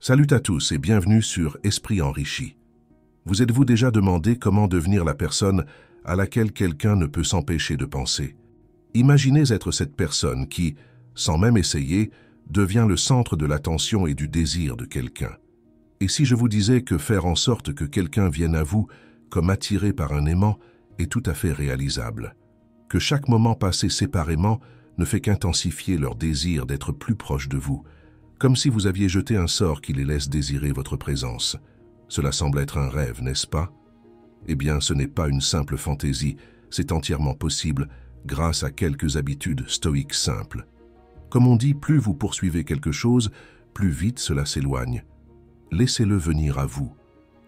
Salut à tous et bienvenue sur Esprit Enrichi. Vous êtes-vous déjà demandé comment devenir la personne à laquelle quelqu'un ne peut s'empêcher de penser? Imaginez être cette personne qui, sans même essayer, devient le centre de l'attention et du désir de quelqu'un. Et si je vous disais que faire en sorte que quelqu'un vienne à vous comme attiré par un aimant est tout à fait réalisable, que chaque moment passé séparément ne fait qu'intensifier leur désir d'être plus proche de vous, comme si vous aviez jeté un sort qui les laisse désirer votre présence. Cela semble être un rêve, n'est-ce pas? Eh bien, ce n'est pas une simple fantaisie, c'est entièrement possible grâce à quelques habitudes stoïques simples. Comme on dit, plus vous poursuivez quelque chose, plus vite cela s'éloigne. Laissez-le venir à vous.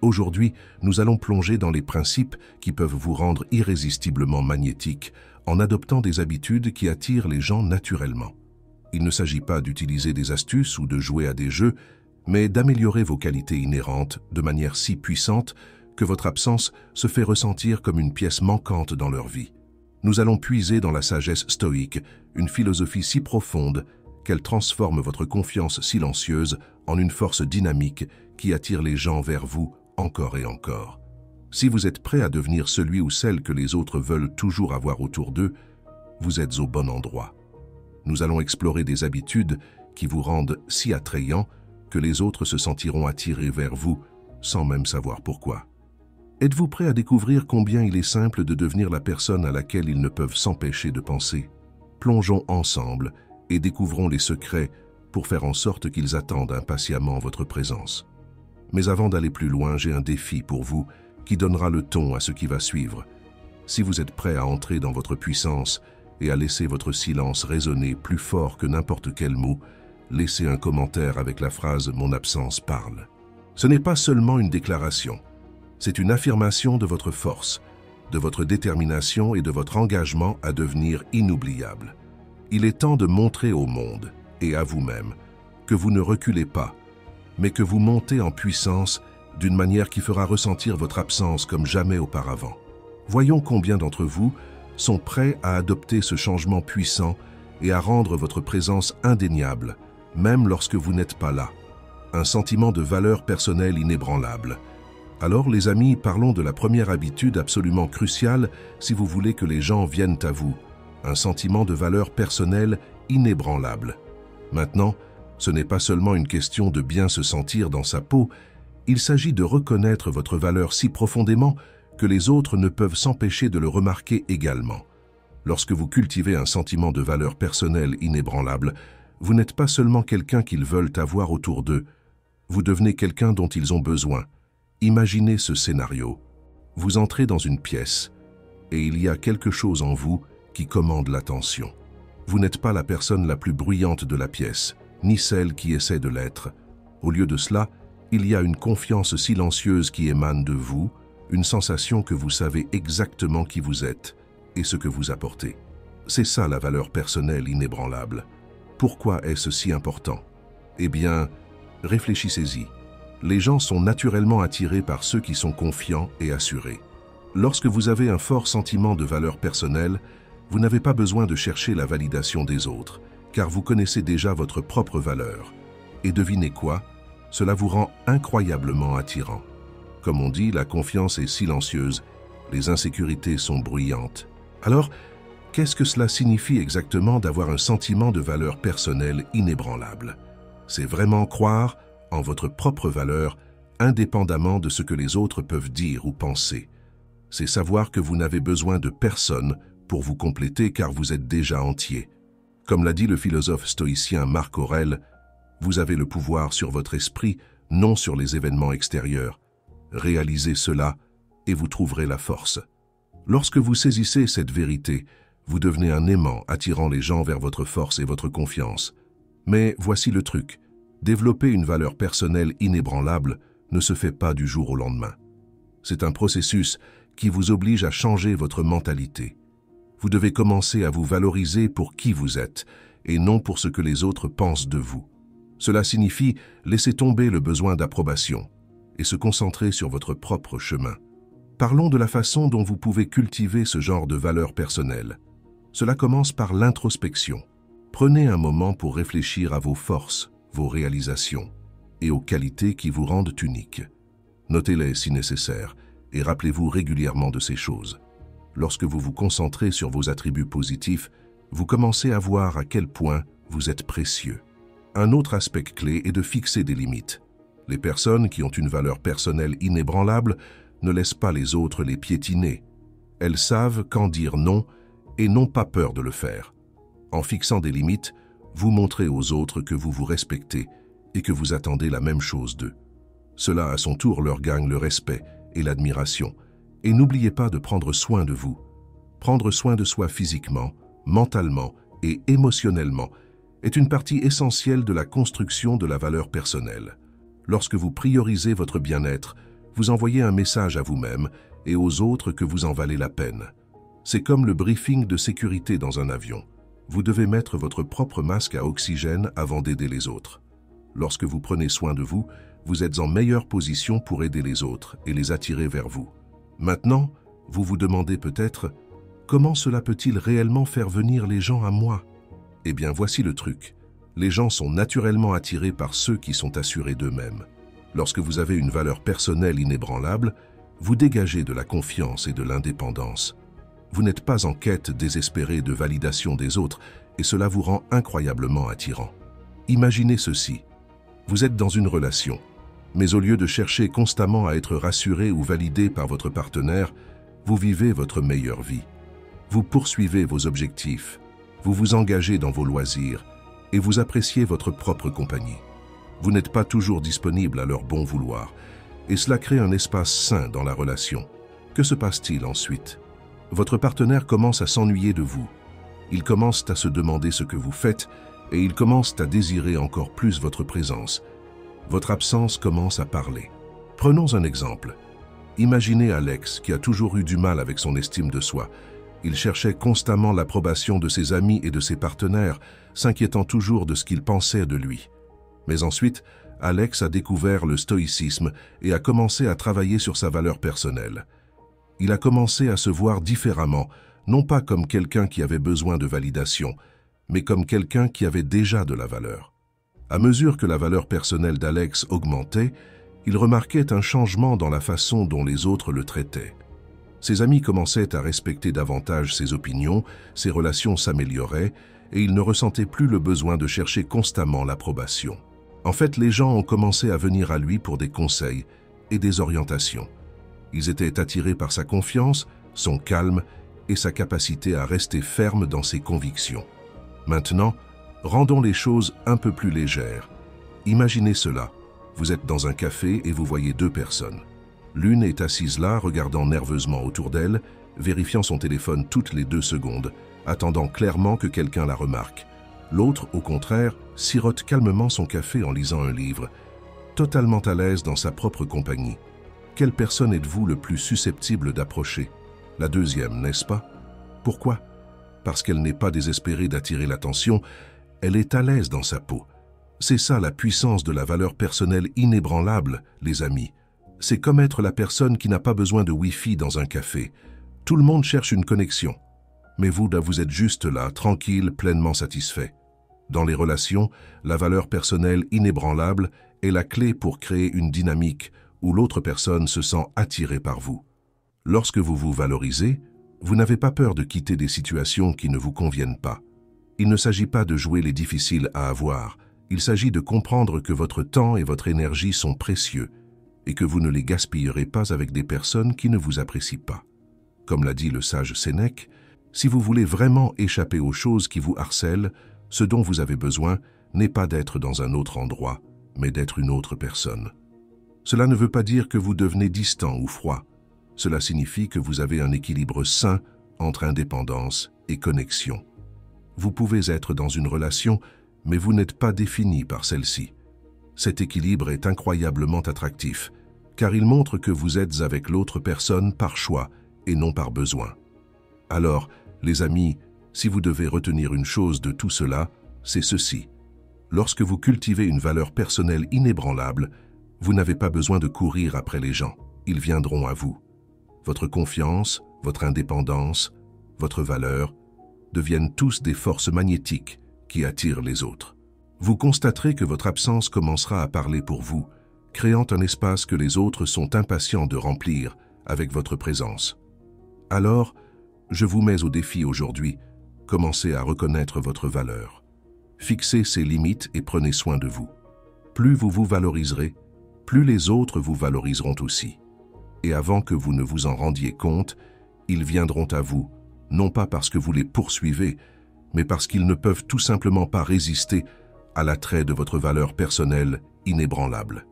Aujourd'hui, nous allons plonger dans les principes qui peuvent vous rendre irrésistiblement magnétique en adoptant des habitudes qui attirent les gens naturellement. Il ne s'agit pas d'utiliser des astuces ou de jouer à des jeux, mais d'améliorer vos qualités inhérentes de manière si puissante que votre absence se fait ressentir comme une pièce manquante dans leur vie. Nous allons puiser dans la sagesse stoïque, une philosophie si profonde qu'elle transforme votre confiance silencieuse en une force dynamique qui attire les gens vers vous encore et encore. Si vous êtes prêt à devenir celui ou celle que les autres veulent toujours avoir autour d'eux, vous êtes au bon endroit. Nous allons explorer des habitudes qui vous rendent si attrayants que les autres se sentiront attirés vers vous sans même savoir pourquoi. Êtes-vous prêt à découvrir combien il est simple de devenir la personne à laquelle ils ne peuvent s'empêcher de penser? Plongeons ensemble et découvrons les secrets pour faire en sorte qu'ils attendent impatiemment votre présence. Mais avant d'aller plus loin, j'ai un défi pour vous qui donnera le ton à ce qui va suivre. Si vous êtes prêt à entrer dans votre puissance et à laisser votre silence résonner plus fort que n'importe quel mot, laissez un commentaire avec la phrase « Mon absence parle ». Ce n'est pas seulement une déclaration, c'est une affirmation de votre force, de votre détermination et de votre engagement à devenir inoubliable. Il est temps de montrer au monde et à vous-même que vous ne reculez pas, mais que vous montez en puissance d'une manière qui fera ressentir votre absence comme jamais auparavant. Voyons combien d'entre vous sont prêts à adopter ce changement puissant et à rendre votre présence indéniable, même lorsque vous n'êtes pas là. Un sentiment de valeur personnelle inébranlable. Alors les amis, parlons de la première habitude absolument cruciale si vous voulez que les gens viennent à vous. Un sentiment de valeur personnelle inébranlable. Maintenant, ce n'est pas seulement une question de bien se sentir dans sa peau, il s'agit de reconnaître votre valeur si profondément que les autres ne peuvent s'empêcher de le remarquer également. Lorsque vous cultivez un sentiment de valeur personnelle inébranlable, vous n'êtes pas seulement quelqu'un qu'ils veulent avoir autour d'eux, vous devenez quelqu'un dont ils ont besoin. Imaginez ce scénario. Vous entrez dans une pièce et il y a quelque chose en vous qui commande l'attention. Vous n'êtes pas la personne la plus bruyante de la pièce, ni celle qui essaie de l'être. Au lieu de cela, il y a une confiance silencieuse qui émane de vous, une sensation que vous savez exactement qui vous êtes et ce que vous apportez. C'est ça la valeur personnelle inébranlable. Pourquoi est-ce si important? Eh bien, réfléchissez-y. Les gens sont naturellement attirés par ceux qui sont confiants et assurés. Lorsque vous avez un fort sentiment de valeur personnelle, vous n'avez pas besoin de chercher la validation des autres, car vous connaissez déjà votre propre valeur. Et devinez quoi? Cela vous rend incroyablement attirant. Comme on dit, la confiance est silencieuse, les insécurités sont bruyantes. Alors, qu'est-ce que cela signifie exactement d'avoir un sentiment de valeur personnelle inébranlable? C'est vraiment croire en votre propre valeur, indépendamment de ce que les autres peuvent dire ou penser. C'est savoir que vous n'avez besoin de personne pour vous compléter car vous êtes déjà entier. Comme l'a dit le philosophe stoïcien Marc Aurèle, vous avez le pouvoir sur votre esprit, non sur les événements extérieurs. Réalisez cela et vous trouverez la force. Lorsque vous saisissez cette vérité, vous devenez un aimant attirant les gens vers votre force et votre confiance. Mais voici le truc, développer une valeur personnelle inébranlable ne se fait pas du jour au lendemain. C'est un processus qui vous oblige à changer votre mentalité. Vous devez commencer à vous valoriser pour qui vous êtes et non pour ce que les autres pensent de vous. Cela signifie laisser tomber le besoin d'approbation et se concentrer sur votre propre chemin. Parlons de la façon dont vous pouvez cultiver ce genre de valeur personnelle. Cela commence par l'introspection. Prenez un moment pour réfléchir à vos forces, vos réalisations et aux qualités qui vous rendent unique. Notez-les si nécessaire et rappelez-vous régulièrement de ces choses. Lorsque vous vous concentrez sur vos attributs positifs, vous commencez à voir à quel point vous êtes précieux. Un autre aspect clé est de fixer des limites. Les personnes qui ont une valeur personnelle inébranlable ne laissent pas les autres les piétiner. Elles savent quand dire non et n'ont pas peur de le faire. En fixant des limites, vous montrez aux autres que vous vous respectez et que vous attendez la même chose d'eux. Cela, à son tour, leur gagne le respect et l'admiration. Et n'oubliez pas de prendre soin de vous. Prendre soin de soi physiquement, mentalement et émotionnellement est une partie essentielle de la construction de la valeur personnelle. Lorsque vous priorisez votre bien-être, vous envoyez un message à vous-même et aux autres que vous en valez la peine. C'est comme le briefing de sécurité dans un avion. Vous devez mettre votre propre masque à oxygène avant d'aider les autres. Lorsque vous prenez soin de vous, vous êtes en meilleure position pour aider les autres et les attirer vers vous. Maintenant, vous vous demandez peut-être « Comment cela peut-il réellement faire venir les gens à moi ?» Eh bien, voici le truc. Les gens sont naturellement attirés par ceux qui sont assurés d'eux-mêmes. Lorsque vous avez une valeur personnelle inébranlable, vous dégagez de la confiance et de l'indépendance. Vous n'êtes pas en quête désespérée de validation des autres et cela vous rend incroyablement attirant. Imaginez ceci. Vous êtes dans une relation, mais au lieu de chercher constamment à être rassuré ou validé par votre partenaire, vous vivez votre meilleure vie. Vous poursuivez vos objectifs, vous vous engagez dans vos loisirs et vous appréciez votre propre compagnie. Vous n'êtes pas toujours disponible à leur bon vouloir et cela crée un espace sain dans la relation. Que se passe-t-il ensuite? Votre partenaire commence à s'ennuyer de vous. Il commence à se demander ce que vous faites et il commence à désirer encore plus votre présence. Votre absence commence à parler. Prenons un exemple. Imaginez Alex qui a toujours eu du mal avec son estime de soi. Il cherchait constamment l'approbation de ses amis et de ses partenaires, s'inquiétant toujours de ce qu'ils pensaient de lui. Mais ensuite, Alex a découvert le stoïcisme et a commencé à travailler sur sa valeur personnelle. Il a commencé à se voir différemment, non pas comme quelqu'un qui avait besoin de validation, mais comme quelqu'un qui avait déjà de la valeur. À mesure que la valeur personnelle d'Alex augmentait, il remarquait un changement dans la façon dont les autres le traitaient. Ses amis commençaient à respecter davantage ses opinions, ses relations s'amélioraient et il ne ressentait plus le besoin de chercher constamment l'approbation. En fait, les gens ont commencé à venir à lui pour des conseils et des orientations. Ils étaient attirés par sa confiance, son calme et sa capacité à rester ferme dans ses convictions. Maintenant, rendons les choses un peu plus légères. Imaginez cela. Vous êtes dans un café et vous voyez deux personnes. L'une est assise là, regardant nerveusement autour d'elle, vérifiant son téléphone toutes les 2 secondes, attendant clairement que quelqu'un la remarque. L'autre, au contraire, sirote calmement son café en lisant un livre, totalement à l'aise dans sa propre compagnie. Quelle personne êtes-vous le plus susceptible d'approcher? La deuxième, n'est-ce pas? Pourquoi? Parce qu'elle n'est pas désespérée d'attirer l'attention, elle est à l'aise dans sa peau. C'est ça la puissance de la valeur personnelle inébranlable, les amis. C'est comme être la personne qui n'a pas besoin de Wi-Fi dans un café. Tout le monde cherche une connexion. Mais vous êtes juste là, tranquille, pleinement satisfait. Dans les relations, la valeur personnelle inébranlable est la clé pour créer une dynamique où l'autre personne se sent attirée par vous. Lorsque vous vous valorisez, vous n'avez pas peur de quitter des situations qui ne vous conviennent pas. Il ne s'agit pas de jouer les difficiles à avoir, il s'agit de comprendre que votre temps et votre énergie sont précieux et que vous ne les gaspillerez pas avec des personnes qui ne vous apprécient pas. Comme l'a dit le sage Sénèque, si vous voulez vraiment échapper aux choses qui vous harcèlent, ce dont vous avez besoin n'est pas d'être dans un autre endroit, mais d'être une autre personne. Cela ne veut pas dire que vous devenez distant ou froid. Cela signifie que vous avez un équilibre sain entre indépendance et connexion. Vous pouvez être dans une relation, mais vous n'êtes pas défini par celle-ci. Cet équilibre est incroyablement attractif, car il montre que vous êtes avec l'autre personne par choix et non par besoin. Alors, les amis, si vous devez retenir une chose de tout cela, c'est ceci. Lorsque vous cultivez une valeur personnelle inébranlable, vous n'avez pas besoin de courir après les gens, ils viendront à vous. Votre confiance, votre indépendance, votre valeur deviennent tous des forces magnétiques qui attirent les autres. Vous constaterez que votre absence commencera à parler pour vous, créant un espace que les autres sont impatients de remplir avec votre présence. Alors, je vous mets au défi aujourd'hui, commencez à reconnaître votre valeur. Fixez ces limites et prenez soin de vous. Plus vous vous valoriserez, plus les autres vous valoriseront aussi. Et avant que vous ne vous en rendiez compte, ils viendront à vous, non pas parce que vous les poursuivez, mais parce qu'ils ne peuvent tout simplement pas résister à l'attrait de votre valeur personnelle inébranlable.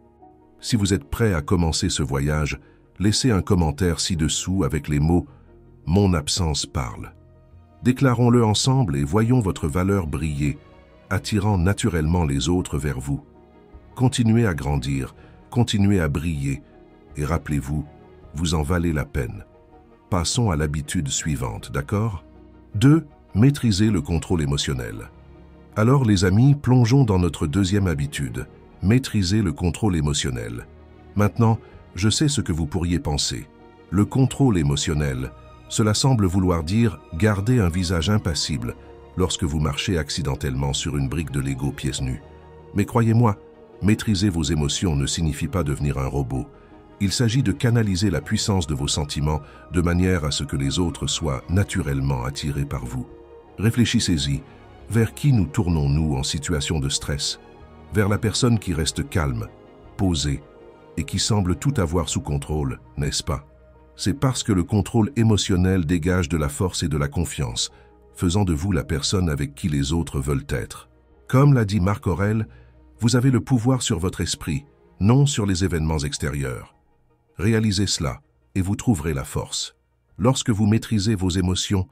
Si vous êtes prêt à commencer ce voyage, laissez un commentaire ci-dessous avec les mots « Mon absence parle ». Déclarons-le ensemble et voyons votre valeur briller, attirant naturellement les autres vers vous. Continuez à grandir, continuez à briller, et rappelez-vous, vous en valez la peine. Passons à l'habitude suivante, d'accord? 2. Maîtriser le contrôle émotionnel. Alors les amis, plongeons dans notre deuxième habitude, maîtriser le contrôle émotionnel. Maintenant, je sais ce que vous pourriez penser. Le contrôle émotionnel, cela semble vouloir dire garder un visage impassible lorsque vous marchez accidentellement sur une brique de Lego pieds nus. Mais croyez-moi, maîtriser vos émotions ne signifie pas devenir un robot. Il s'agit de canaliser la puissance de vos sentiments de manière à ce que les autres soient naturellement attirés par vous. Réfléchissez-y, vers qui nous tournons-nous en situation de stress? Vers la personne qui reste calme, posée et qui semble tout avoir sous contrôle, n'est-ce pas? C'est parce que le contrôle émotionnel dégage de la force et de la confiance, faisant de vous la personne avec qui les autres veulent être. Comme l'a dit Marc Aurèle, vous avez le pouvoir sur votre esprit, non sur les événements extérieurs. Réalisez cela et vous trouverez la force. Lorsque vous maîtrisez vos émotions,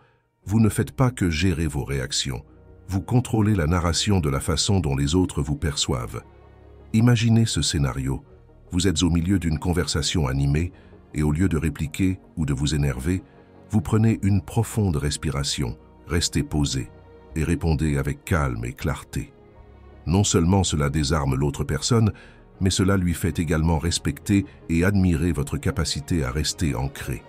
vous ne faites pas que gérer vos réactions. Vous contrôlez la narration de la façon dont les autres vous perçoivent. Imaginez ce scénario. Vous êtes au milieu d'une conversation animée et au lieu de répliquer ou de vous énerver, vous prenez une profonde respiration, restez posé et répondez avec calme et clarté. Non seulement cela désarme l'autre personne, mais cela lui fait également respecter et admirer votre capacité à rester ancré.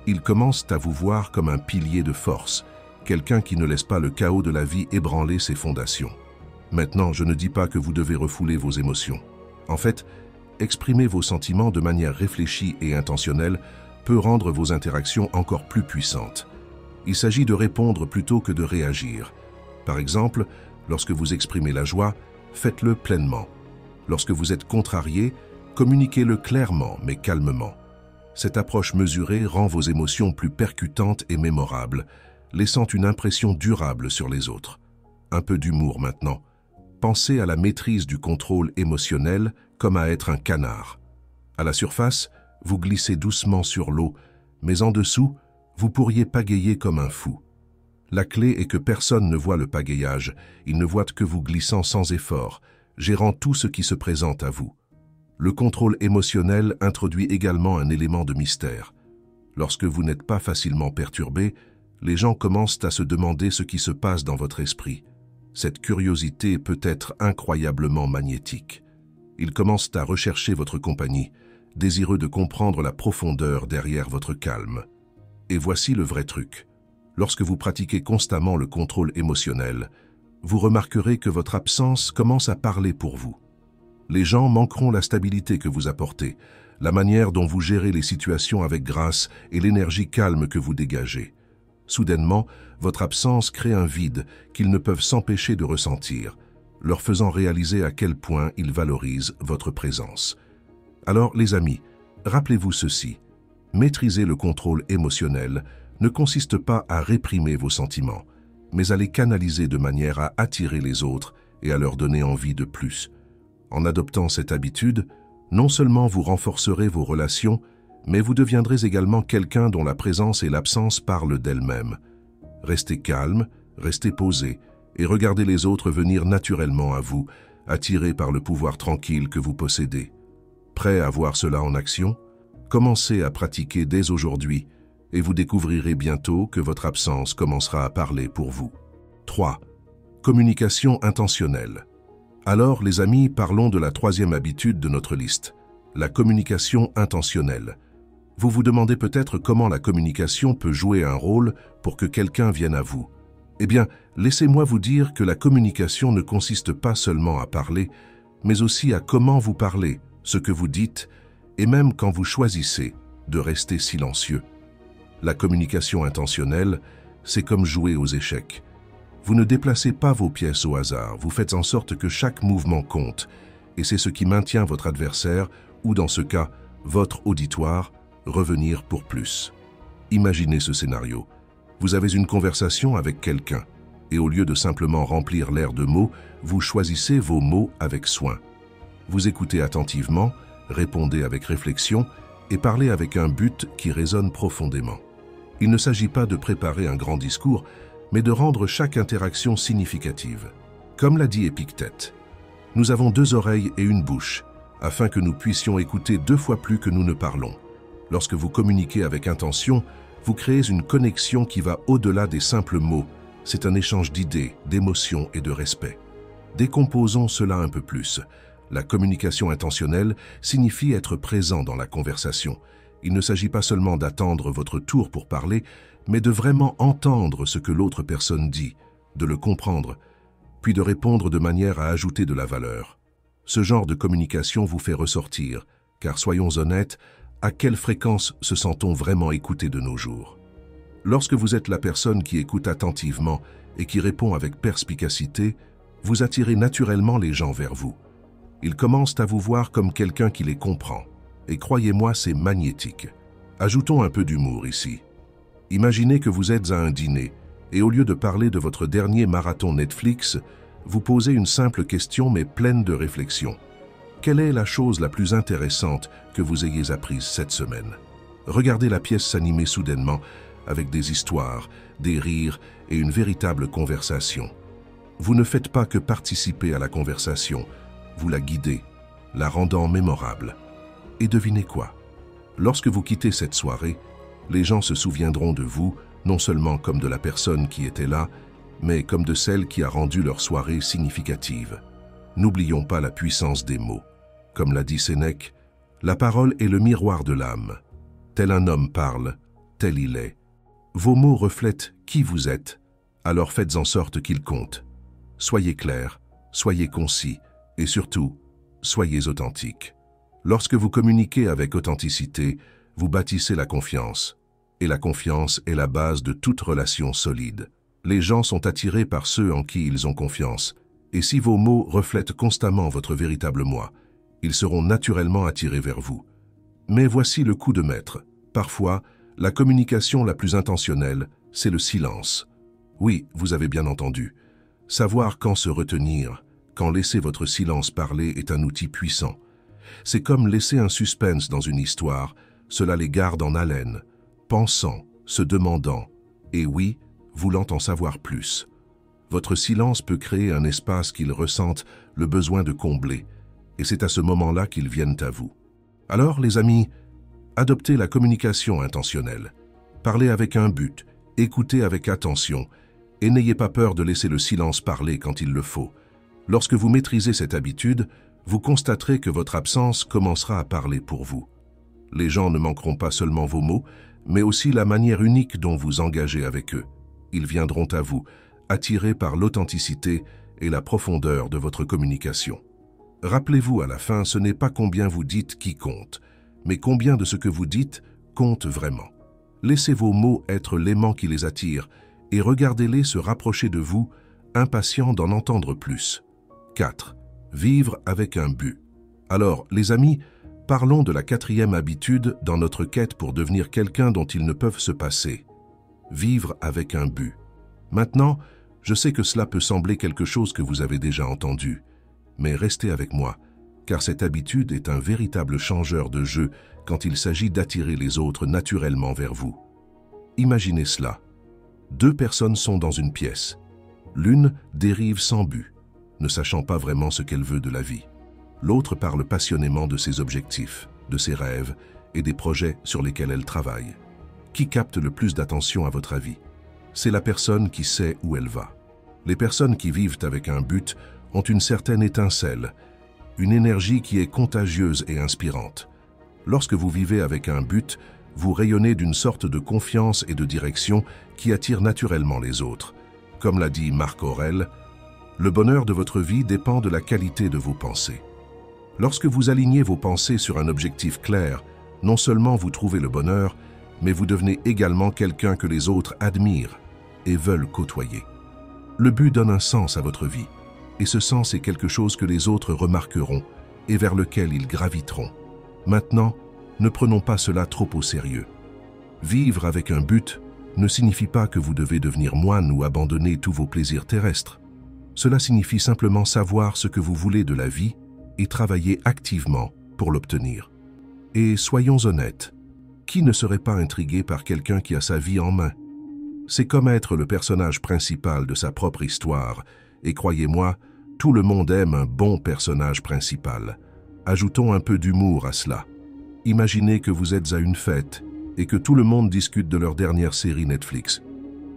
Ils commencent à vous voir comme un pilier de force, quelqu'un qui ne laisse pas le chaos de la vie ébranler ses fondations. Maintenant, je ne dis pas que vous devez refouler vos émotions. En fait, exprimer vos sentiments de manière réfléchie et intentionnelle peut rendre vos interactions encore plus puissantes. Il s'agit de répondre plutôt que de réagir. Par exemple, lorsque vous exprimez la joie, faites-le pleinement. Lorsque vous êtes contrarié, communiquez-le clairement mais calmement. Cette approche mesurée rend vos émotions plus percutantes et mémorables, laissant une impression durable sur les autres. Un peu d'humour maintenant. Pensez à la maîtrise du contrôle émotionnel comme à être un canard. À la surface, vous glissez doucement sur l'eau, mais en dessous, vous pourriez pagayer comme un fou. La clé est que personne ne voit le pagayage, ils ne voient que vous glissant sans effort, gérant tout ce qui se présente à vous. Le contrôle émotionnel introduit également un élément de mystère. Lorsque vous n'êtes pas facilement perturbé, les gens commencent à se demander ce qui se passe dans votre esprit. Cette curiosité peut être incroyablement magnétique. Ils commencent à rechercher votre compagnie, désireux de comprendre la profondeur derrière votre calme. Et voici le vrai truc. Lorsque vous pratiquez constamment le contrôle émotionnel, vous remarquerez que votre absence commence à parler pour vous. Les gens manqueront la stabilité que vous apportez, la manière dont vous gérez les situations avec grâce et l'énergie calme que vous dégagez. Soudainement, votre absence crée un vide qu'ils ne peuvent s'empêcher de ressentir, leur faisant réaliser à quel point ils valorisent votre présence. Alors, les amis, rappelez-vous ceci. Maîtriser le contrôle émotionnel ne consiste pas à réprimer vos sentiments, mais à les canaliser de manière à attirer les autres et à leur donner envie de plus. En adoptant cette habitude, non seulement vous renforcerez vos relations, mais vous deviendrez également quelqu'un dont la présence et l'absence parlent d'elles-mêmes. Restez calme, restez posé et regardez les autres venir naturellement à vous, attirés par le pouvoir tranquille que vous possédez. Prêt à voir cela en action? Commencez à pratiquer dès aujourd'hui et vous découvrirez bientôt que votre absence commencera à parler pour vous. 3. Communication intentionnelle. Alors, les amis, parlons de la troisième habitude de notre liste, la communication intentionnelle. Vous vous demandez peut-être comment la communication peut jouer un rôle pour que quelqu'un vienne à vous. Eh bien, laissez-moi vous dire que la communication ne consiste pas seulement à parler, mais aussi à comment vous parlez, ce que vous dites, et même quand vous choisissez de rester silencieux. La communication intentionnelle, c'est comme jouer aux échecs. Vous ne déplacez pas vos pièces au hasard, vous faites en sorte que chaque mouvement compte, et c'est ce qui maintient votre adversaire, ou dans ce cas, votre auditoire, revenir pour plus. Imaginez ce scénario. Vous avez une conversation avec quelqu'un, et au lieu de simplement remplir l'air de mots, vous choisissez vos mots avec soin. Vous écoutez attentivement, répondez avec réflexion, et parlez avec un but qui résonne profondément. Il ne s'agit pas de préparer un grand discours, mais de rendre chaque interaction significative. Comme l'a dit Épictète, nous avons 2 oreilles et une bouche, afin que nous puissions écouter 2 fois plus que nous ne parlons. Lorsque vous communiquez avec intention, vous créez une connexion qui va au-delà des simples mots. C'est un échange d'idées, d'émotions et de respect. Décomposons cela un peu plus. La communication intentionnelle signifie être présent dans la conversation. Il ne s'agit pas seulement d'attendre votre tour pour parler, mais de vraiment entendre ce que l'autre personne dit, de le comprendre, puis de répondre de manière à ajouter de la valeur. Ce genre de communication vous fait ressortir, car soyons honnêtes, à quelle fréquence se sent-on vraiment écouté de nos jours? Lorsque vous êtes la personne qui écoute attentivement et qui répond avec perspicacité, vous attirez naturellement les gens vers vous. Ils commencent à vous voir comme quelqu'un qui les comprend. Et croyez-moi, c'est magnétique. Ajoutons un peu d'humour ici. Imaginez que vous êtes à un dîner, et au lieu de parler de votre dernier marathon Netflix, vous posez une simple question mais pleine de réflexion. Quelle est la chose la plus intéressante que vous ayez apprise cette semaine? Regardez la pièce s'animer soudainement, avec des histoires, des rires et une véritable conversation. Vous ne faites pas que participer à la conversation, vous la guidez, la rendant mémorable. Et devinez quoi? Lorsque vous quittez cette soirée, les gens se souviendront de vous, non seulement comme de la personne qui était là, mais comme de celle qui a rendu leur soirée significative. N'oublions pas la puissance des mots. Comme l'a dit Sénèque, la parole est le miroir de l'âme. Tel un homme parle, tel il est. Vos mots reflètent qui vous êtes, alors faites en sorte qu'ils comptent. Soyez clairs, soyez concis, et surtout, soyez authentiques. Lorsque vous communiquez avec authenticité, vous bâtissez la confiance. Et la confiance est la base de toute relation solide. Les gens sont attirés par ceux en qui ils ont confiance. Et si vos mots reflètent constamment votre véritable moi, ils seront naturellement attirés vers vous. Mais voici le coup de maître. Parfois, la communication la plus intentionnelle, c'est le silence. Oui, vous avez bien entendu. Savoir quand se retenir, quand laisser votre silence parler est un outil puissant. C'est comme laisser un suspense dans une histoire, cela les garde en haleine, pensant, se demandant, et oui, voulant en savoir plus. Votre silence peut créer un espace qu'ils ressentent le besoin de combler, et c'est à ce moment-là qu'ils viennent à vous. Alors, les amis, adoptez la communication intentionnelle. Parlez avec un but, écoutez avec attention, et n'ayez pas peur de laisser le silence parler quand il le faut. Lorsque vous maîtrisez cette habitude, vous constaterez que votre absence commencera à parler pour vous. Les gens ne manqueront pas seulement vos mots, mais aussi la manière unique dont vous engagez avec eux. Ils viendront à vous, attirés par l'authenticité et la profondeur de votre communication. Rappelez-vous à la fin, ce n'est pas combien vous dites qui compte, mais combien de ce que vous dites compte vraiment. Laissez vos mots être l'aimant qui les attire et regardez-les se rapprocher de vous, impatients d'en entendre plus. 4. Vivre avec un but. Alors, les amis, parlons de la 4e habitude dans notre quête pour devenir quelqu'un dont ils ne peuvent se passer. Vivre avec un but. Maintenant, je sais que cela peut sembler quelque chose que vous avez déjà entendu, mais restez avec moi, car cette habitude est un véritable changeur de jeu quand il s'agit d'attirer les autres naturellement vers vous. Imaginez cela. 2 personnes sont dans une pièce. L'une dérive sans but, ne sachant pas vraiment ce qu'elle veut de la vie. L'autre parle passionnément de ses objectifs, de ses rêves et des projets sur lesquels elle travaille. Qui capte le plus d'attention à votre avis? C'est la personne qui sait où elle va. Les personnes qui vivent avec un but ont une certaine étincelle, une énergie qui est contagieuse et inspirante. Lorsque vous vivez avec un but, vous rayonnez d'une sorte de confiance et de direction qui attire naturellement les autres, Comme l'a dit Marc Aurèle, le bonheur de votre vie dépend de la qualité de vos pensées. Lorsque vous alignez vos pensées sur un objectif clair, non seulement vous trouvez le bonheur, mais vous devenez également quelqu'un que les autres admirent et veulent côtoyer. Le but donne un sens à votre vie, et ce sens est quelque chose que les autres remarqueront et vers lequel ils graviteront. Maintenant, ne prenons pas cela trop au sérieux. Vivre avec un but ne signifie pas que vous devez devenir moine ou abandonner tous vos plaisirs terrestres. Cela signifie simplement savoir ce que vous voulez de la vie et travailler activement pour l'obtenir. Et soyons honnêtes, qui ne serait pas intrigué par quelqu'un qui a sa vie en main? C'est comme être le personnage principal de sa propre histoire, et croyez-moi, tout le monde aime un bon personnage principal. Ajoutons un peu d'humour à cela. Imaginez que vous êtes à une fête et que tout le monde discute de leur dernière série Netflix.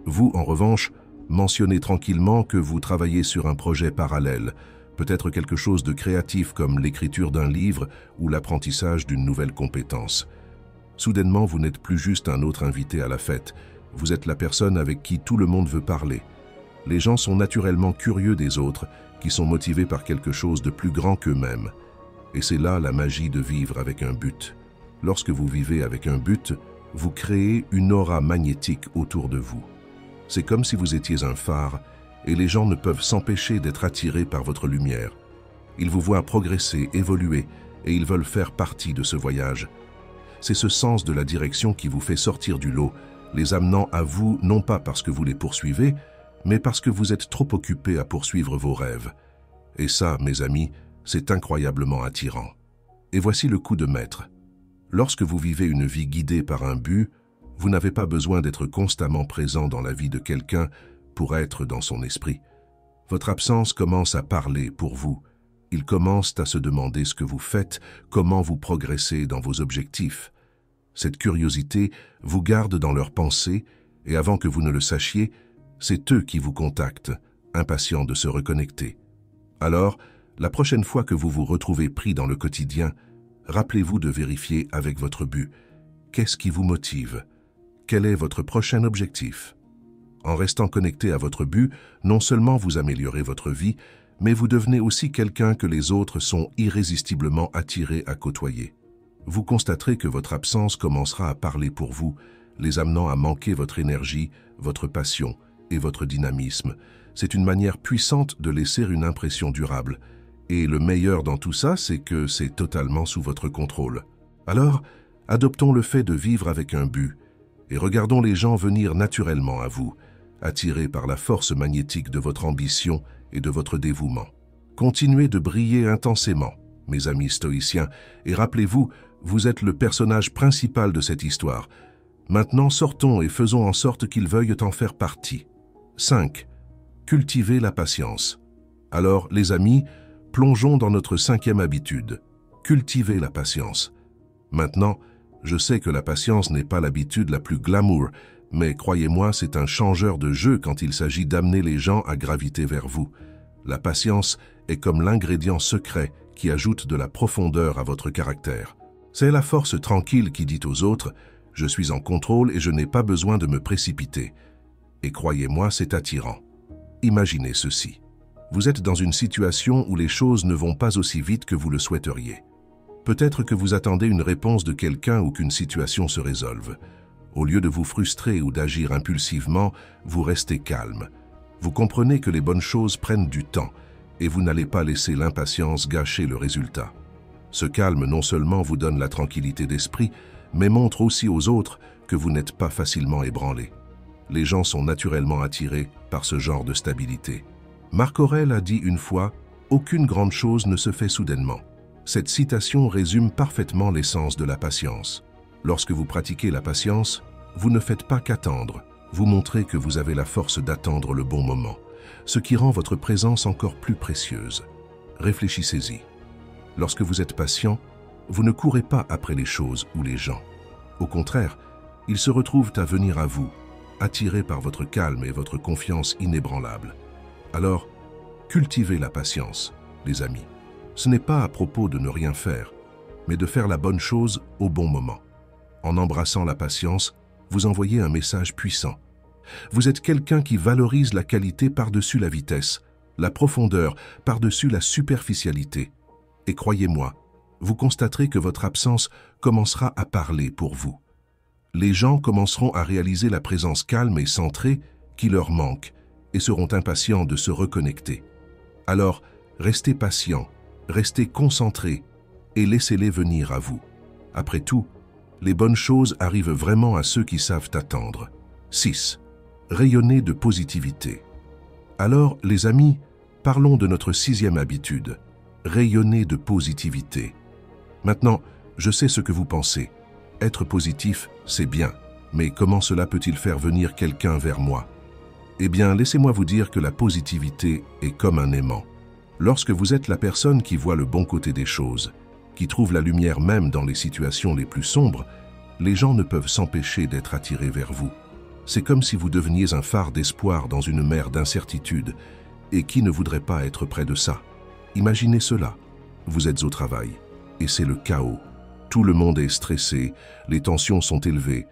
Vous, en revanche, mentionnez tranquillement que vous travaillez sur un projet parallèle, peut-être quelque chose de créatif comme l'écriture d'un livre ou l'apprentissage d'une nouvelle compétence. Soudainement, vous n'êtes plus juste un autre invité à la fête, vous êtes la personne avec qui tout le monde veut parler. Les gens sont naturellement curieux des autres, qui sont motivés par quelque chose de plus grand qu'eux-mêmes. Et c'est là la magie de vivre avec un but. Lorsque vous vivez avec un but, vous créez une aura magnétique autour de vous. C'est comme si vous étiez un phare, et les gens ne peuvent s'empêcher d'être attirés par votre lumière. Ils vous voient progresser, évoluer, et ils veulent faire partie de ce voyage. C'est ce sens de la direction qui vous fait sortir du lot, les amenant à vous non pas parce que vous les poursuivez, mais parce que vous êtes trop occupés à poursuivre vos rêves. Et ça, mes amis, c'est incroyablement attirant. Et voici le coup de maître. Lorsque vous vivez une vie guidée par un but, vous n'avez pas besoin d'être constamment présent dans la vie de quelqu'un pour être dans son esprit. Votre absence commence à parler pour vous. Ils commencent à se demander ce que vous faites, comment vous progressez dans vos objectifs. Cette curiosité vous garde dans leurs pensées et avant que vous ne le sachiez, c'est eux qui vous contactent, impatients de se reconnecter. Alors, la prochaine fois que vous vous retrouvez pris dans le quotidien, rappelez-vous de vérifier avec votre but. Qu'est-ce qui vous motive? Quel est votre prochain objectif? En restant connecté à votre but, non seulement vous améliorez votre vie, mais vous devenez aussi quelqu'un que les autres sont irrésistiblement attirés à côtoyer. Vous constaterez que votre absence commencera à parler pour vous, les amenant à manquer votre énergie, votre passion et votre dynamisme. C'est une manière puissante de laisser une impression durable. Et le meilleur dans tout ça, c'est que c'est totalement sous votre contrôle. Alors, adoptons le fait de vivre avec un but et regardons les gens venir naturellement à vous, attirés par la force magnétique de votre ambition et de votre dévouement. Continuez de briller intensément, mes amis stoïciens, et rappelez-vous, vous êtes le personnage principal de cette histoire. Maintenant, sortons et faisons en sorte qu'ils veuillent en faire partie. 5. Cultivez la patience. Alors, les amis, plongeons dans notre 5e habitude. Cultivez la patience. Maintenant, je sais que la patience n'est pas l'habitude la plus glamour, mais croyez-moi, c'est un changeur de jeu quand il s'agit d'amener les gens à graviter vers vous. La patience est comme l'ingrédient secret qui ajoute de la profondeur à votre caractère. C'est la force tranquille qui dit aux autres « Je suis en contrôle et je n'ai pas besoin de me précipiter ». Et croyez-moi, c'est attirant. Imaginez ceci. Vous êtes dans une situation où les choses ne vont pas aussi vite que vous le souhaiteriez. Peut-être que vous attendez une réponse de quelqu'un ou qu'une situation se résolve. Au lieu de vous frustrer ou d'agir impulsivement, vous restez calme. Vous comprenez que les bonnes choses prennent du temps et vous n'allez pas laisser l'impatience gâcher le résultat. Ce calme non seulement vous donne la tranquillité d'esprit, mais montre aussi aux autres que vous n'êtes pas facilement ébranlé. Les gens sont naturellement attirés par ce genre de stabilité. Marc Aurèle a dit une fois « Aucune grande chose ne se fait soudainement ». Cette citation résume parfaitement l'essence de la patience. Lorsque vous pratiquez la patience, vous ne faites pas qu'attendre, vous montrez que vous avez la force d'attendre le bon moment, ce qui rend votre présence encore plus précieuse. Réfléchissez-y. Lorsque vous êtes patient, vous ne courez pas après les choses ou les gens. Au contraire, ils se retrouvent à venir à vous, attirés par votre calme et votre confiance inébranlable. Alors, cultivez la patience, les amis. Ce n'est pas à propos de ne rien faire, mais de faire la bonne chose au bon moment. En embrassant la patience, vous envoyez un message puissant. Vous êtes quelqu'un qui valorise la qualité par-dessus la vitesse, la profondeur par-dessus la superficialité. Et croyez-moi, vous constaterez que votre absence commencera à parler pour vous. Les gens commenceront à réaliser la présence calme et centrée qui leur manque et seront impatients de se reconnecter. Alors, restez patient, restez concentré et laissez-les venir à vous. Après tout, les bonnes choses arrivent vraiment à ceux qui savent attendre. 6. Rayonner de positivité. Alors, les amis, parlons de notre 6e habitude, rayonner de positivité. Maintenant, je sais ce que vous pensez. Être positif, c'est bien, mais comment cela peut-il faire venir quelqu'un vers moi? Eh bien, laissez-moi vous dire que la positivité est comme un aimant. Lorsque vous êtes la personne qui voit le bon côté des choses, qui trouve la lumière même dans les situations les plus sombres, les gens ne peuvent s'empêcher d'être attirés vers vous. C'est comme si vous deveniez un phare d'espoir dans une mer d'incertitude, et qui ne voudrait pas être près de ça? Imaginez cela. Vous êtes au travail, et c'est le chaos. Tout le monde est stressé, les tensions sont élevées,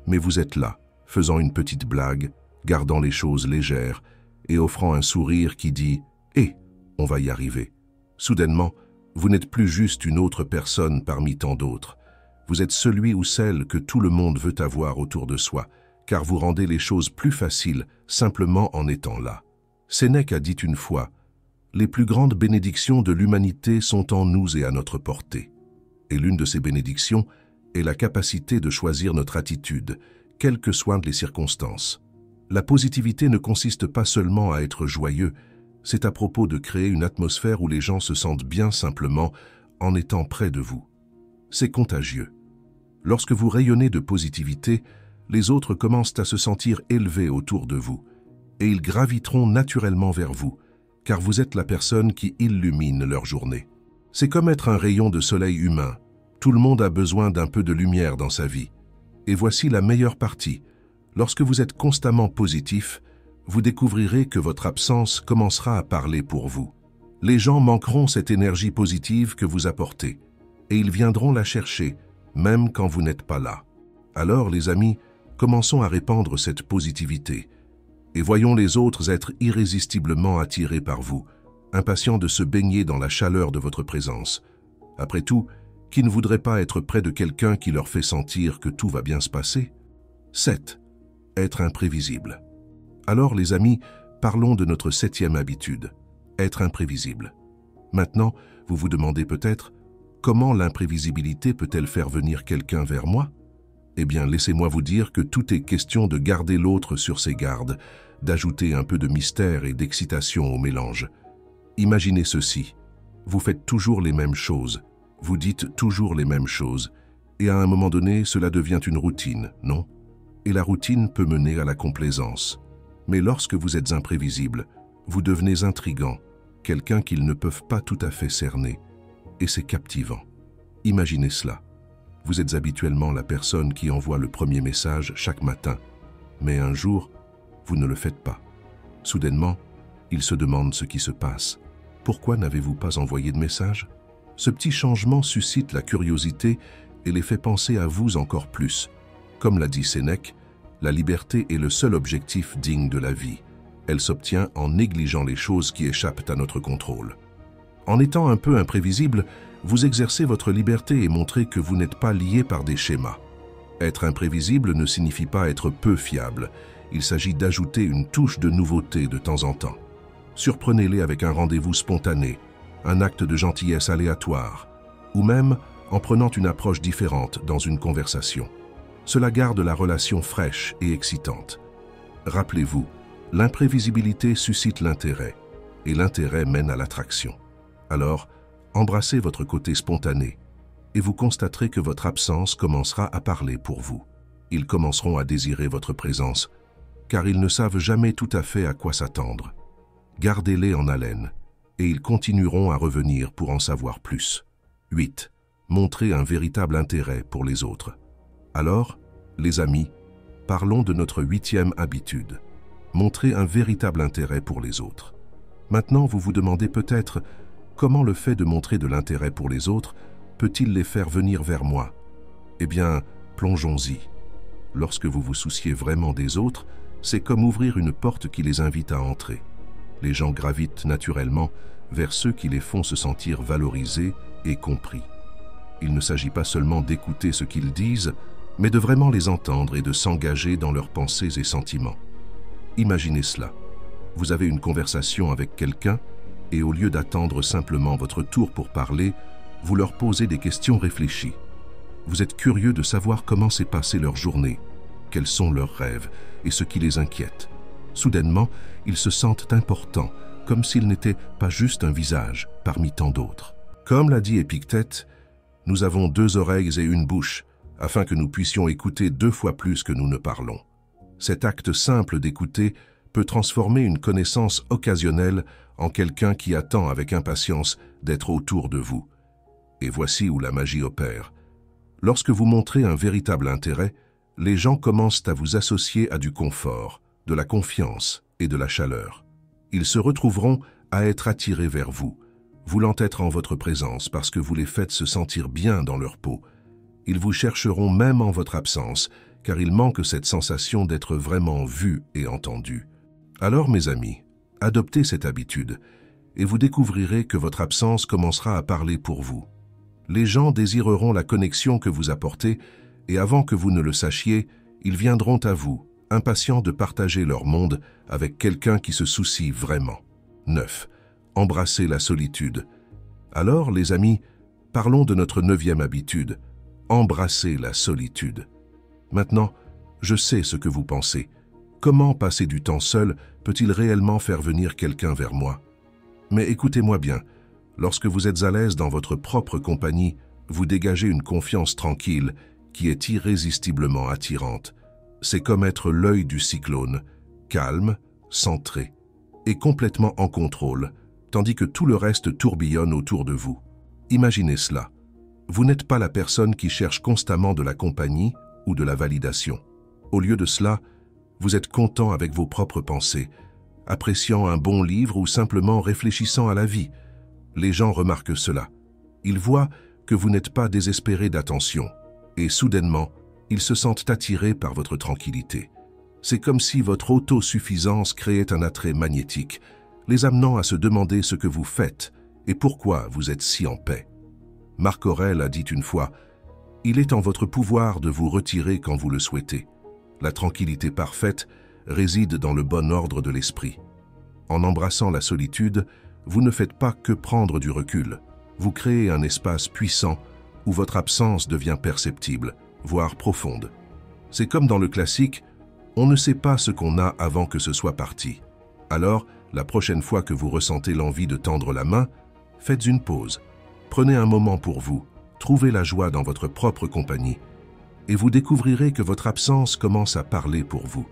mais vous êtes là, faisant une petite blague, gardant les choses légères, et offrant un sourire qui dit « Eh, on va y arriver ». Soudainement, vous n'êtes plus juste une autre personne parmi tant d'autres. Vous êtes celui ou celle que tout le monde veut avoir autour de soi, car vous rendez les choses plus faciles simplement en étant là. Sénèque a dit une fois « Les plus grandes bénédictions de l'humanité sont en nous et à notre portée ». Et l'une de ces bénédictions est la capacité de choisir notre attitude, quelles que soient les circonstances. La positivité ne consiste pas seulement à être joyeux, c'est à propos de créer une atmosphère où les gens se sentent bien simplement en étant près de vous. C'est contagieux. Lorsque vous rayonnez de positivité, les autres commencent à se sentir élevés autour de vous, et ils graviteront naturellement vers vous, car vous êtes la personne qui illumine leur journée. C'est comme être un rayon de soleil humain. Tout le monde a besoin d'un peu de lumière dans sa vie. Et voici la meilleure partie. Lorsque vous êtes constamment positif, vous découvrirez que votre absence commencera à parler pour vous. Les gens manqueront cette énergie positive que vous apportez, et ils viendront la chercher, même quand vous n'êtes pas là. Alors, les amis, commençons à répandre cette positivité, et voyons les autres être irrésistiblement attirés par vous, impatients de se baigner dans la chaleur de votre présence. Après tout, qui ne voudrait pas être près de quelqu'un qui leur fait sentir que tout va bien se passer? 7. Être imprévisible. Alors, les amis, parlons de notre 7e habitude, être imprévisible. Maintenant, vous vous demandez peut-être, comment l'imprévisibilité peut-elle faire venir quelqu'un vers moi? Eh bien, laissez-moi vous dire que tout est question de garder l'autre sur ses gardes, d'ajouter un peu de mystère et d'excitation au mélange. Imaginez ceci, vous faites toujours les mêmes choses, vous dites toujours les mêmes choses, et à un moment donné, cela devient une routine, non? Et la routine peut mener à la complaisance. Mais lorsque vous êtes imprévisible, vous devenez intrigant, quelqu'un qu'ils ne peuvent pas tout à fait cerner, et c'est captivant. Imaginez cela. Vous êtes habituellement la personne qui envoie le premier message chaque matin, mais un jour, vous ne le faites pas. Soudainement, ils se demandent ce qui se passe. Pourquoi n'avez-vous pas envoyé de message? Ce petit changement suscite la curiosité et les fait penser à vous encore plus. Comme l'a dit Sénèque, la liberté est le seul objectif digne de la vie. Elle s'obtient en négligeant les choses qui échappent à notre contrôle. En étant un peu imprévisible, vous exercez votre liberté et montrez que vous n'êtes pas lié par des schémas. Être imprévisible ne signifie pas être peu fiable. Il s'agit d'ajouter une touche de nouveauté de temps en temps. Surprenez-les avec un rendez-vous spontané, un acte de gentillesse aléatoire, ou même en prenant une approche différente dans une conversation. Cela garde la relation fraîche et excitante. Rappelez-vous, l'imprévisibilité suscite l'intérêt, et l'intérêt mène à l'attraction. Alors, embrassez votre côté spontané, et vous constaterez que votre absence commencera à parler pour vous. Ils commenceront à désirer votre présence, car ils ne savent jamais tout à fait à quoi s'attendre. Gardez-les en haleine, et ils continueront à revenir pour en savoir plus. 8. Montrez un véritable intérêt pour les autres. Alors, les amis, parlons de notre 8e habitude. Montrez un véritable intérêt pour les autres. Maintenant, vous vous demandez peut-être comment le fait de montrer de l'intérêt pour les autres peut-il les faire venir vers moi? Eh bien, plongeons-y. Lorsque vous vous souciez vraiment des autres, C'est comme ouvrir une porte qui les invite à entrer. Les gens gravitent naturellement vers ceux qui les font se sentir valorisés et compris. Il ne s'agit pas seulement d'écouter ce qu'ils disent, mais de vraiment les entendre et de s'engager dans leurs pensées et sentiments. Imaginez cela. Vous avez une conversation avec quelqu'un et au lieu d'attendre simplement votre tour pour parler, vous leur posez des questions réfléchies. Vous êtes curieux de savoir comment s'est passée leur journée, quels sont leurs rêves et ce qui les inquiète. Soudainement, ils se sentent importants, comme s'ils n'étaient pas juste un visage parmi tant d'autres. Comme l'a dit Épictète, nous avons 2 oreilles et une bouche, afin que nous puissions écouter 2 fois plus que nous ne parlons. Cet acte simple d'écouter peut transformer une connaissance occasionnelle en quelqu'un qui attend avec impatience d'être autour de vous. Et voici où la magie opère. Lorsque vous montrez un véritable intérêt, les gens commencent à vous associer à du confort, de la confiance et de la chaleur. Ils se retrouveront à être attirés vers vous, voulant être en votre présence parce que vous les faites se sentir bien dans leur peau. Ils vous chercheront même en votre absence, car il manque cette sensation d'être vraiment vu et entendu. Alors, mes amis, adoptez cette habitude, et vous découvrirez que votre absence commencera à parler pour vous. Les gens désireront la connexion que vous apportez, et avant que vous ne le sachiez, ils viendront à vous, impatients de partager leur monde avec quelqu'un qui se soucie vraiment. 9. Embrassez la solitude. Alors, les amis, parlons de notre 9e habitude. Embrassez la solitude. Maintenant, je sais ce que vous pensez. Comment passer du temps seul peut-il réellement faire venir quelqu'un vers moi? Mais écoutez-moi bien, lorsque vous êtes à l'aise dans votre propre compagnie, vous dégagez une confiance tranquille qui est irrésistiblement attirante. C'est comme être l'œil du cyclone, calme, centré et complètement en contrôle, tandis que tout le reste tourbillonne autour de vous. Imaginez cela. Vous n'êtes pas la personne qui cherche constamment de la compagnie ou de la validation. Au lieu de cela, vous êtes content avec vos propres pensées, appréciant un bon livre ou simplement réfléchissant à la vie. Les gens remarquent cela. Ils voient que vous n'êtes pas désespéré d'attention, et soudainement, ils se sentent attirés par votre tranquillité. C'est comme si votre autosuffisance créait un attrait magnétique, les amenant à se demander ce que vous faites et pourquoi vous êtes si en paix. Marc Aurèle a dit une fois, « Il est en votre pouvoir de vous retirer quand vous le souhaitez. La tranquillité parfaite réside dans le bon ordre de l'esprit. En embrassant la solitude, vous ne faites pas que prendre du recul. Vous créez un espace puissant où votre absence devient perceptible, voire profonde. C'est comme dans le classique, on ne sait pas ce qu'on a avant que ce soit parti. Alors, la prochaine fois que vous ressentez l'envie de tendre la main, faites une pause. Prenez un moment pour vous, trouvez la joie dans votre propre compagnie, et vous découvrirez que votre absence commence à parler pour vous.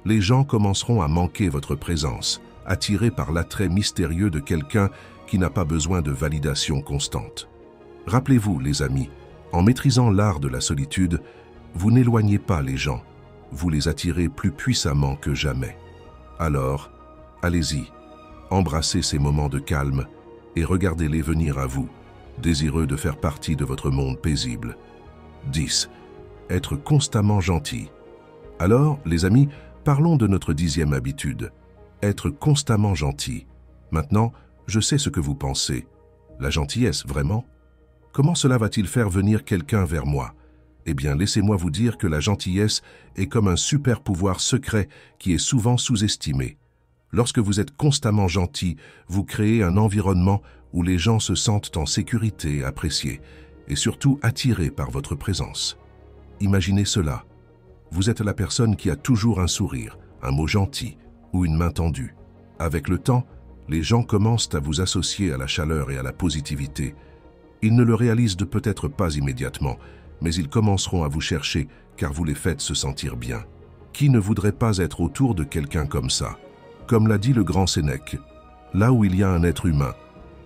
Les gens commenceront à manquer votre présence, attirés par l'attrait mystérieux de quelqu'un qui n'a pas besoin de validation constante. Rappelez-vous, les amis, en maîtrisant l'art de la solitude, vous n'éloignez pas les gens, vous les attirez plus puissamment que jamais. Alors, allez-y, embrassez ces moments de calme et regardez-les venir à vous, désireux de faire partie de votre monde paisible. 10. Être constamment gentil. Alors, les amis, parlons de notre 10e habitude. Être constamment gentil. Maintenant, je sais ce que vous pensez. La gentillesse, vraiment? Comment cela va-t-il faire venir quelqu'un vers moi? Eh bien, laissez-moi vous dire que la gentillesse est comme un super pouvoir secret qui est souvent sous-estimé. Lorsque vous êtes constamment gentil, vous créez un environnement où les gens se sentent en sécurité, appréciés et surtout attirés par votre présence. Imaginez cela. Vous êtes la personne qui a toujours un sourire, un mot gentil ou une main tendue. Avec le temps, les gens commencent à vous associer à la chaleur et à la positivité. Ils ne le réalisent peut-être pas immédiatement, mais ils commenceront à vous chercher car vous les faites se sentir bien. Qui ne voudrait pas être autour de quelqu'un comme ça? Comme l'a dit le grand Sénèque, là où il y a un être humain,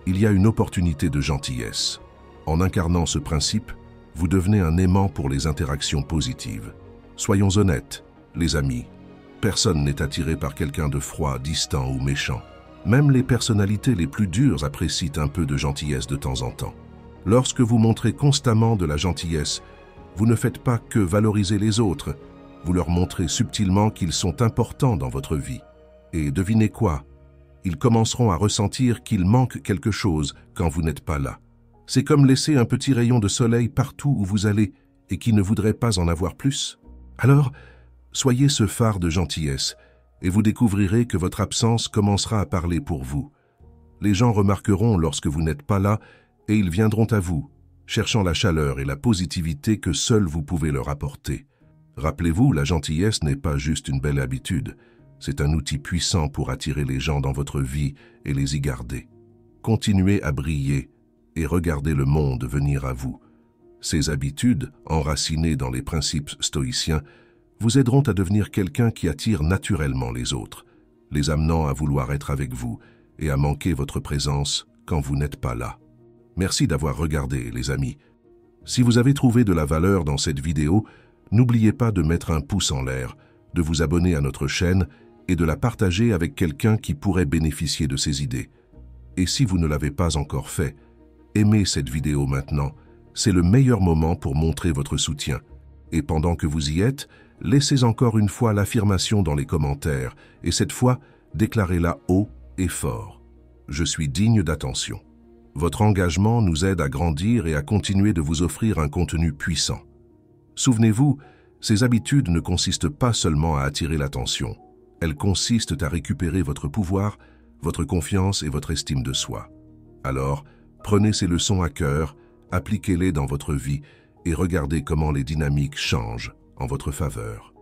il y a une opportunité de gentillesse. En incarnant ce principe, vous devenez un aimant pour les interactions positives. Soyons honnêtes, les amis. Personne n'est attiré par quelqu'un de froid, distant ou méchant. Même les personnalités les plus dures apprécient un peu de gentillesse de temps en temps. Lorsque vous montrez constamment de la gentillesse, vous ne faites pas que valoriser les autres, Vous leur montrez subtilement qu'ils sont importants dans votre vie. Et devinez quoi? Ils commenceront à ressentir qu'il manque quelque chose quand vous n'êtes pas là. C'est comme laisser un petit rayon de soleil partout où vous allez et qui ne voudrait pas en avoir plus. Alors, soyez ce phare de gentillesse et vous découvrirez que votre absence commencera à parler pour vous. Les gens remarqueront lorsque vous n'êtes pas là et ils viendront à vous, cherchant la chaleur et la positivité que seul vous pouvez leur apporter. Rappelez-vous, la gentillesse n'est pas juste une belle habitude, c'est un outil puissant pour attirer les gens dans votre vie et les y garder. Continuez à briller et regardez le monde venir à vous. Ces habitudes, enracinées dans les principes stoïciens, vous aideront à devenir quelqu'un qui attire naturellement les autres, les amenant à vouloir être avec vous et à manquer votre présence quand vous n'êtes pas là. Merci d'avoir regardé, les amis. Si vous avez trouvé de la valeur dans cette vidéo, n'oubliez pas de mettre un pouce en l'air, de vous abonner à notre chaîne et de la partager avec quelqu'un qui pourrait bénéficier de ces idées. Et si vous ne l'avez pas encore fait, aimez cette vidéo maintenant. C'est le meilleur moment pour montrer votre soutien. Et pendant que vous y êtes, laissez encore une fois l'affirmation dans les commentaires et cette fois, déclarez-la haut et fort. Je suis digne d'attention. Votre engagement nous aide à grandir et à continuer de vous offrir un contenu puissant. Souvenez-vous, ces habitudes ne consistent pas seulement à attirer l'attention. Elles consistent à récupérer votre pouvoir, votre confiance et votre estime de soi. Alors, prenez ces leçons à cœur, appliquez-les dans votre vie et regardez comment les dynamiques changent en votre faveur.